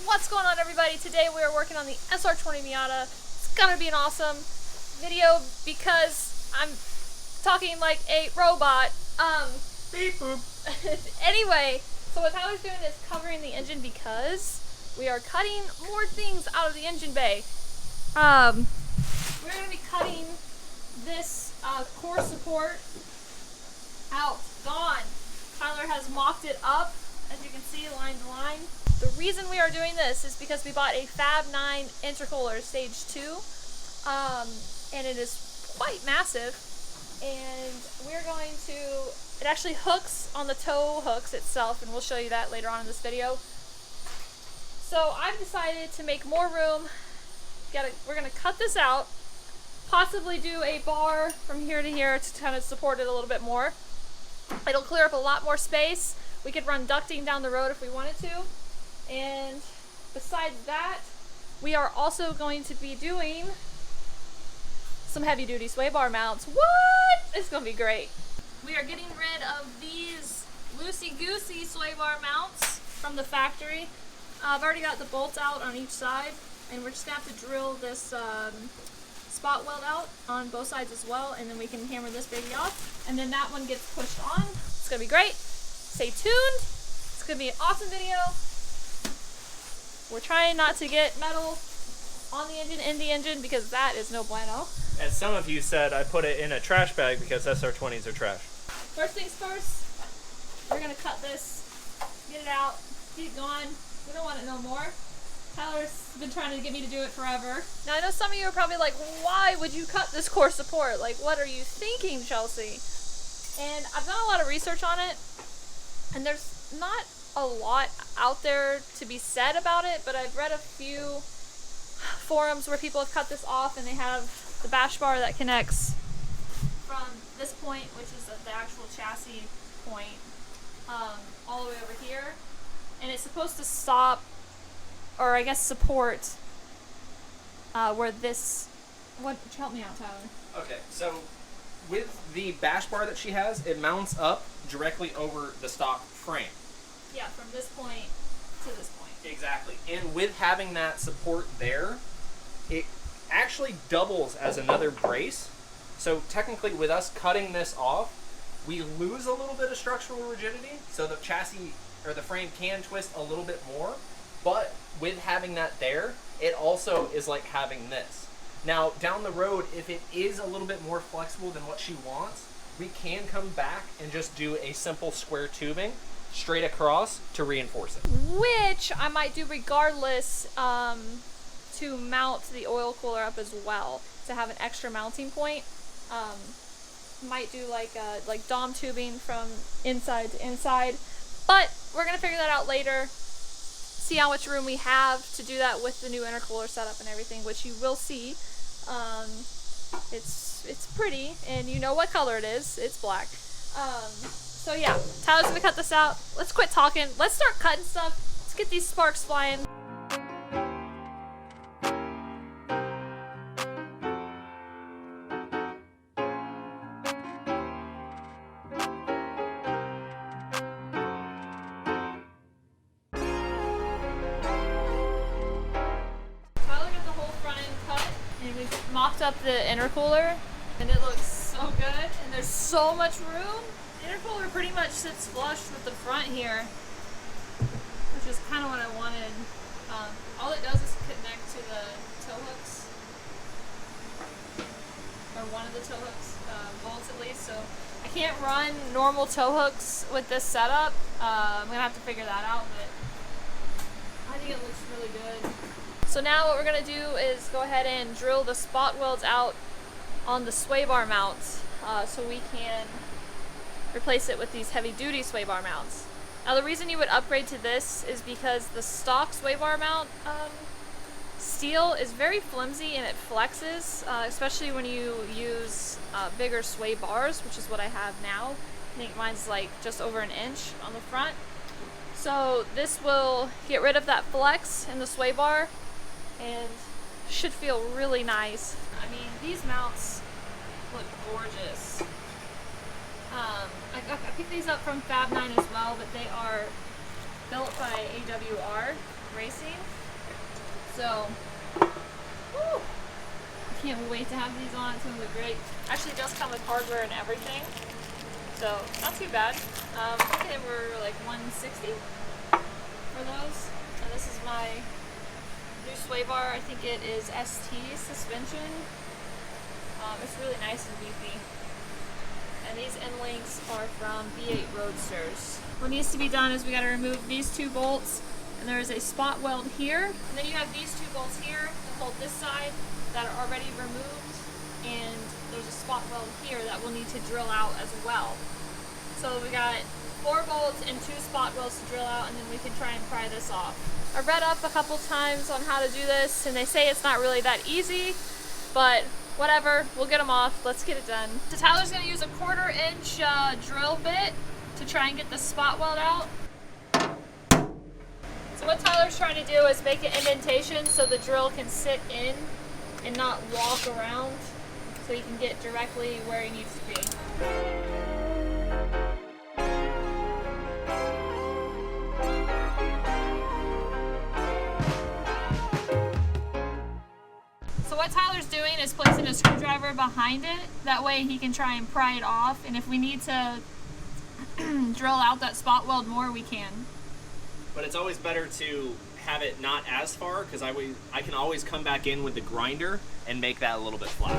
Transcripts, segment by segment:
What's going on, everybody? Today we are working on the SR20 Miata. It's gonna be an awesome video because I'm talking like a robot. Beep boop. Anyway, so what Tyler's doing is covering the engine because we are cutting more things out of the engine bay. We're gonna be cutting this core support out. Gone. Tyler has mocked it up, as you can see, line to line. The reason we are doing this is because we bought a Fab 9 intercooler stage 2, and it is quite massive, and we're going to, it actually hooks on the tow hooks itself, and we'll show you that later on in this video. So I've decided to make more room. We're going to cut this out, possibly do a bar from here to here to kind of support it a little bit more. It'll clear up a lot more space. We could run ducting down the road if we wanted to. And besides that, we are also going to be doing some heavy duty sway bar mounts. What? It's going to be great. We are getting rid of these loosey-goosey sway bar mounts from the factory. I've already got the bolts out on each side, and we're just going to have to drill this spot weld out on both sides as well, and then we can hammer this baby off, and then that one gets pushed on. It's going to be great. Stay tuned. It's going to be an awesome video. We're trying not to get metal on the engine, in the engine, because that is no bueno. As some of you said, I put it in a trash bag because SR20s are trash. First things first, we're going to cut this, get it out, get it going. We don't want it no more. Tyler's been trying to get me to do it forever. Now I know some of you are probably like, why would you cut this core support? Like, what are you thinking, Chelsea? And I've done a lot of research on it, and there's not a lot out there to be said about it, but I've read a few forums where people have cut this off, and they have the bash bar that connects from this point, which is the actual chassis point, all the way over here, and it's supposed to stop, or I guess support, where this, what, help me out, Tyler. Okay, so with the bash bar that she has, it mounts up directly over the stock frame. Yeah, from this point to this point. Exactly. And with having that support there, it actually doubles as another brace. So technically with us cutting this off, we lose a little bit of structural rigidity, so the chassis or the frame can twist a little bit more, but with having that there, it also is like having this. Now down the road, if it is a little bit more flexible than what she wants, we can come back and just do a simple square tubing straight across to reinforce it. Which I might do regardless, to mount the oil cooler up as well, to have an extra mounting point. Might do like dom tubing from inside to inside, but we're gonna figure that out later. See how much room we have to do that with the new intercooler setup and everything, which you will see. It's pretty, and you know what color it is. It's black. So yeah, Tyler's gonna cut this out. Let's quit talking. Let's start cutting stuff. Let's get these sparks flying. Tyler got the whole front end cut, and we've mocked up the intercooler, and it looks so good, and there's so much room. The intercooler pretty much sits flush with the front here, which is kind of what I wanted. All it does is connect to the tow hooks, or one of the tow hooks, bolts at least, so I can't run normal tow hooks with this setup. I'm going to have to figure that out, but I think it looks really good. So now what we're going to do is go ahead and drill the spot welds out on the sway bar mounts, so we can replace it with these heavy duty sway bar mounts. Now the reason you would upgrade to this is because the stock sway bar mount steel is very flimsy and it flexes, especially when you use bigger sway bars, which is what I have now. I think mine's like just over an inch on the front. So this will get rid of that flex in the sway bar and should feel really nice. I mean, these mounts look gorgeous. I picked these up from Fab 9 as well, but they are built by AWR, racing. So, woo, I can't wait to have these on. It's gonna look great. Actually, it does come with hardware and everything, so not too bad. I think they were like $160 for those. And this is my new sway bar. I think it is ST suspension. It's really nice and beefy. And these end links are from V8 Roadsters. What needs to be done is we got to remove these 2 bolts, and there is a spot weld here. And then you have these 2 bolts here that hold this side that are already removed, and there's a spot weld here that we'll need to drill out as well. So we got 4 bolts and 2 spot welds to drill out, and then we can try and pry this off. I read up a couple times on how to do this, and they say it's not really that easy, but whatever, we'll get them off. Let's get it done. So Tyler's gonna use a 1/4 inch drill bit to try and get the spot weld out. So what Tyler's trying to do is make an indentation so the drill can sit in and not walk around, so you can get directly where he needs to be. So what Tyler's doing is placing a screwdriver behind it. That way he can try and pry it off, and if we need to drill out that spot weld more, we can. But it's always better to have it not as far, because I can always come back in with the grinder and make that a little bit flat.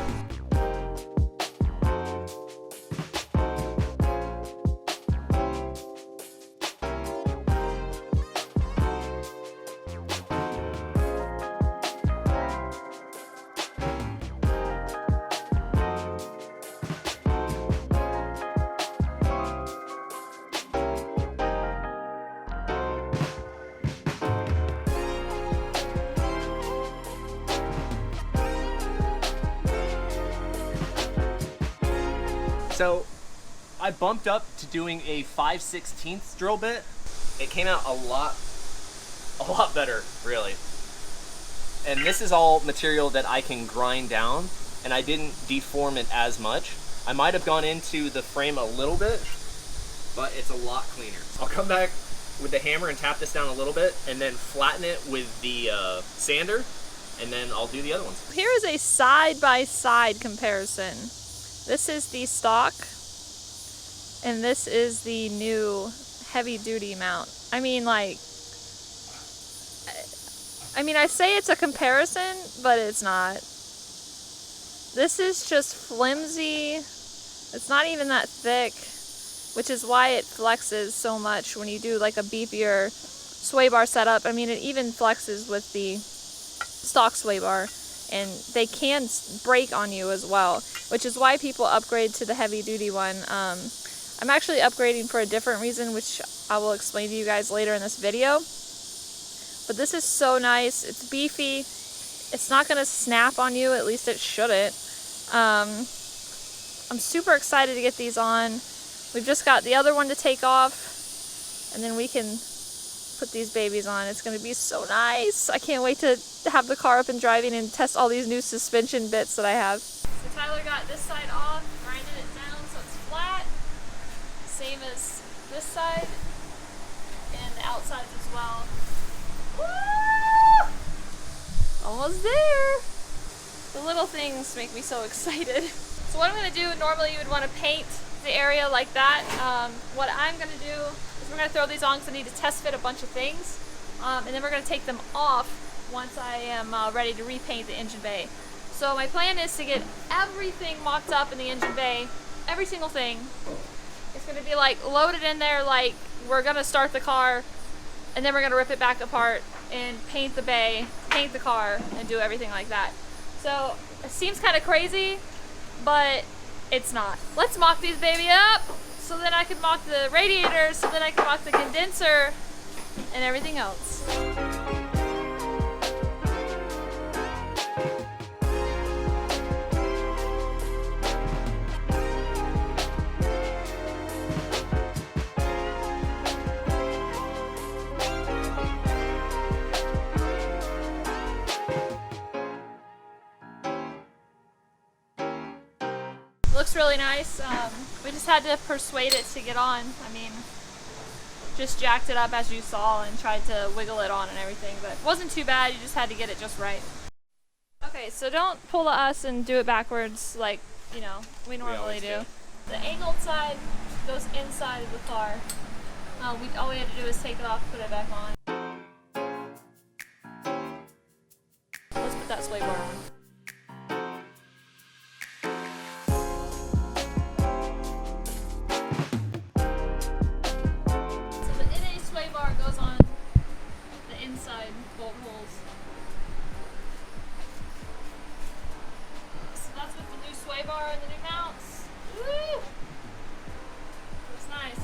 So I bumped up to doing a 5/16 drill bit. It came out a lot better, really. And this is all material that I can grind down, and I didn't deform it as much. I might have gone into the frame a little bit, but it's a lot cleaner. I'll come back with the hammer and tap this down a little bit, and then flatten it with the sander, and then I'll do the other ones. Here is a side-by-side comparison. This is the stock, and this is the new heavy-duty mount. I mean, like, I say it's a comparison, but it's not. This is just flimsy. It's not even that thick, which is why it flexes so much when you do like a beefier sway bar setup. I mean, it even flexes with the stock sway bar, and they can break on you as well, which is why people upgrade to the heavy duty one. I'm actually upgrading for a different reason, which I will explain to you guys later in this video. But this is so nice. It's beefy. It's not going to snap on you, at least it shouldn't. I'm super excited to get these on. We've just got the other one to take off, and then we can put these babies on. It's going to be so nice. I can't wait to have the car up and driving and test all these new suspension bits that I have. So Tyler got this side off, grinded it down so it's flat, same as this side, and the outsides as well. Woo! Almost there. The little things make me so excited. So what I'm going to do, normally you would want to paint the area like that. What I'm going to do is we're going to throw these on because I need to test fit a bunch of things, and then we're going to take them off once I am ready to repaint the engine bay. So my plan is to get everything mocked up in the engine bay, every single thing. It's going to be like loaded in there, like we're going to start the car, and then we're going to rip it back apart and paint the bay, paint the car, and do everything like that. So it seems kind of crazy, but it's not. Let's mock these baby up, so then I can mock the radiators, so then I can mock the condenser, and everything else. Looks really nice. We just had to persuade it to get on. I mean, just jacked it up as you saw and tried to wiggle it on and everything, but it wasn't too bad. You just had to get it just right. Okay, so don't pull the us and do it backwards like, you know, we normally do. The angled side goes inside of the car. All we had to do is take it off, put it back on. Let's put that sway bar on. So the NA sway bar goes on the inside bolt holes. So that's with the new sway bar and the new mounts. Woo! Looks nice.